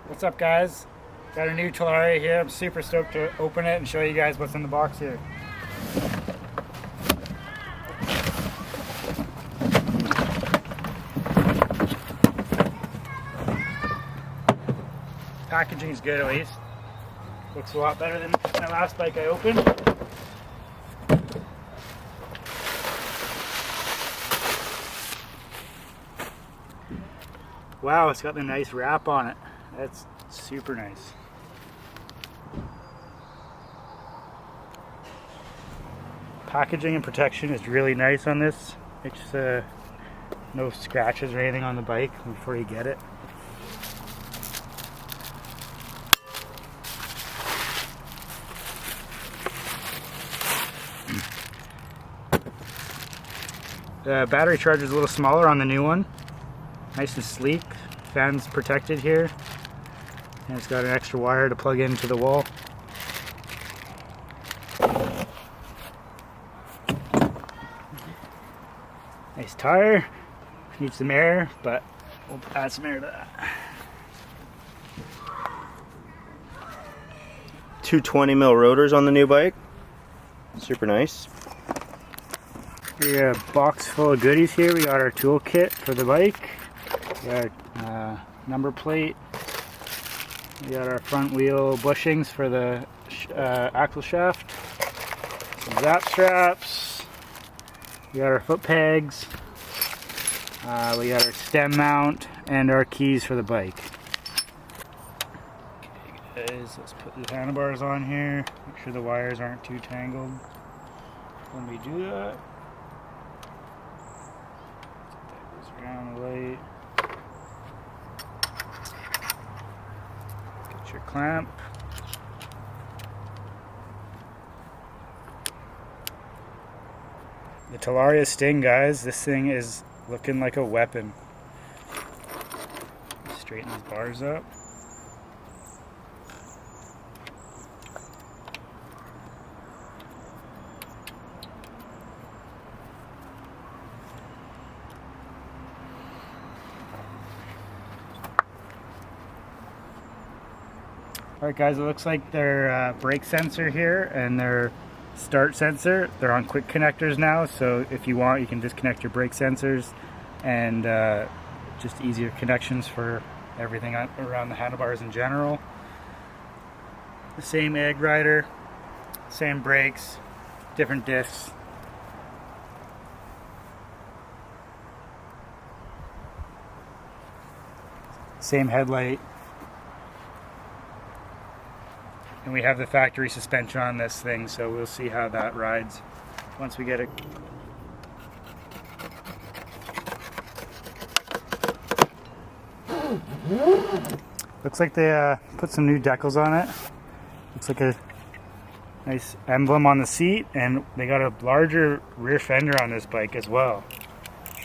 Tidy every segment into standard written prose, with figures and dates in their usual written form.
What's up, guys? Got a new Talaria here. I'm super stoked to open it and show you guys what's in the box here. Packaging's good, at least. Looks a lot better than my last bike I opened. Wow, it's got the nice wrap on it. That's super nice. Packaging and protection is really nice on this. It's no scratches or anything on the bike before you get it. The battery charger is a little smaller on the new one. Nice and sleek. Fan's protected here. And it's got an extra wire to plug into the wall. Nice tire. Needs some air, but we'll add some air to that. 220mm rotors on the new bike. Super nice. We got a box full of goodies here. We got our toolkit for the bike. We got our number plate. We got our front wheel bushings for the axle shaft. Some zap straps. We got our foot pegs. We got our stem mount and our keys for the bike. Okay guys, let's put the handlebars on here. Make sure the wires aren't too tangled when we do that. That goes around the light. Get your clamp. The Talaria Sting, guys, this thing is looking like a weapon. Straighten these bars up. Alright guys, it looks like their brake sensor here and their start sensor, they're on quick connectors now, so if you want you can disconnect your brake sensors and just easier connections for everything around the handlebars in general. The same egg rider, same brakes, different discs. Same headlight. And we have the factory suspension on this thing, so we'll see how that rides once we get it. Looks like they put some new decals on it. Looks like a nice emblem on the seat, and they got a larger rear fender on this bike as well,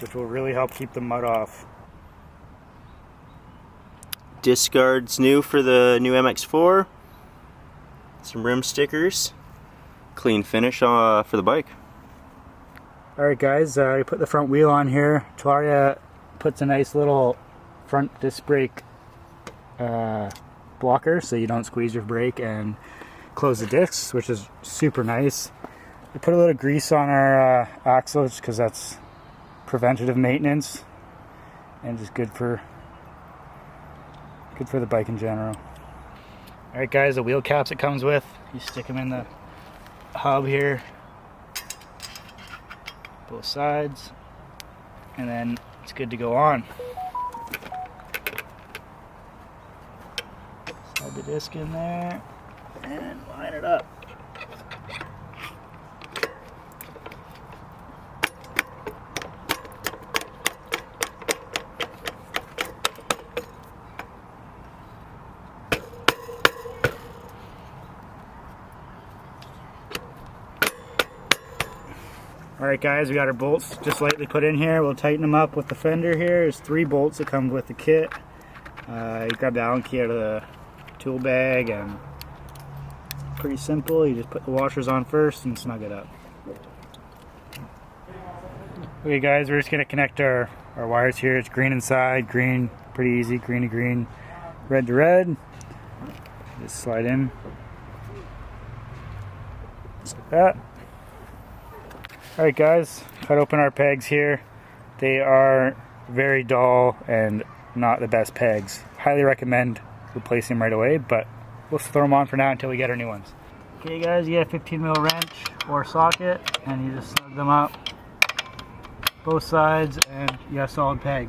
which will really help keep the mud off. Disc guards new for the new MX4. Some rim stickers. Clean finish for the bike. Alright guys, we put the front wheel on here. Talaria puts a nice little front disc brake blocker so you don't squeeze your brake and close the discs, which is super nice. We put a little grease on our axle just because that's preventative maintenance and just good for the bike in general. Alright guys, the wheel caps it comes with, you stick them in the hub here, both sides, and then it's good to go on. Slide the disc in there and line it up. Alright guys, we got our bolts just lightly put in here. We'll tighten them up with the fender here. There's 3 bolts that come with the kit. You grab the Allen key out of the tool bag, and pretty simple. You just put the washers on first and snug it up. Okay guys, we're just going to connect our wires here. It's green inside, green, pretty easy, green to green. red to red. Just slide in. Just like that. Alright guys, cut open our pegs here. They are very dull and not the best pegs. Highly recommend replacing them right away, but we'll throw them on for now until we get our new ones. Okay guys, you get a 15 mil wrench or socket and you just snug them up both sides and you have a solid peg.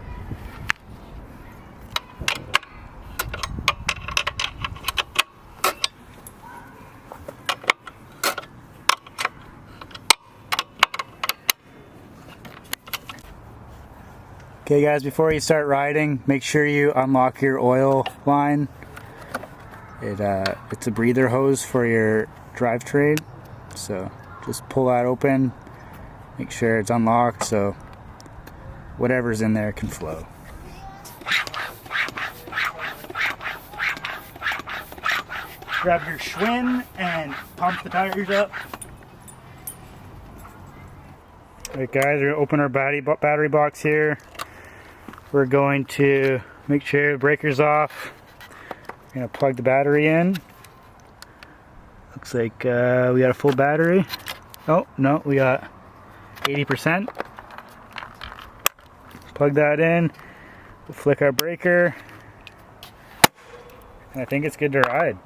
Okay guys, before you start riding, make sure you unlock your oil line. It's a breather hose for your drivetrain, so just pull that open, make sure it's unlocked so whatever's in there can flow. Grab your Schwinn and pump the tires up. Alright guys, we're going to open our battery box here. We're going to make sure the breaker's off. We're going to plug the battery in. Looks like we got a full battery. Oh, no, we got 80%. Plug that in. We'll flick our breaker. And I think it's good to ride.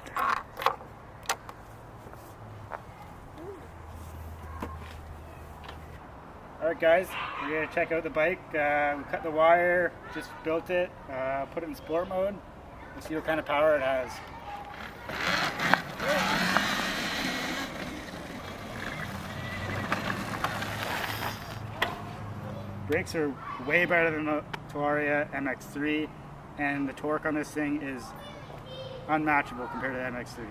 Alright guys, we're going to check out the bike. We cut the wire, just built it, put it in sport mode. We'll see what kind of power it has. Brakes are way better than the Talaria MX4 and the torque on this thing is unmatchable compared to the MX3.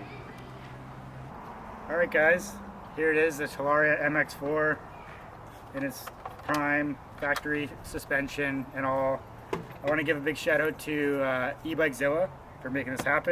Alright guys, here it is, the Talaria MX4 in its prime, factory suspension and all. I want to give a big shout out to eBikeZilla for making this happen.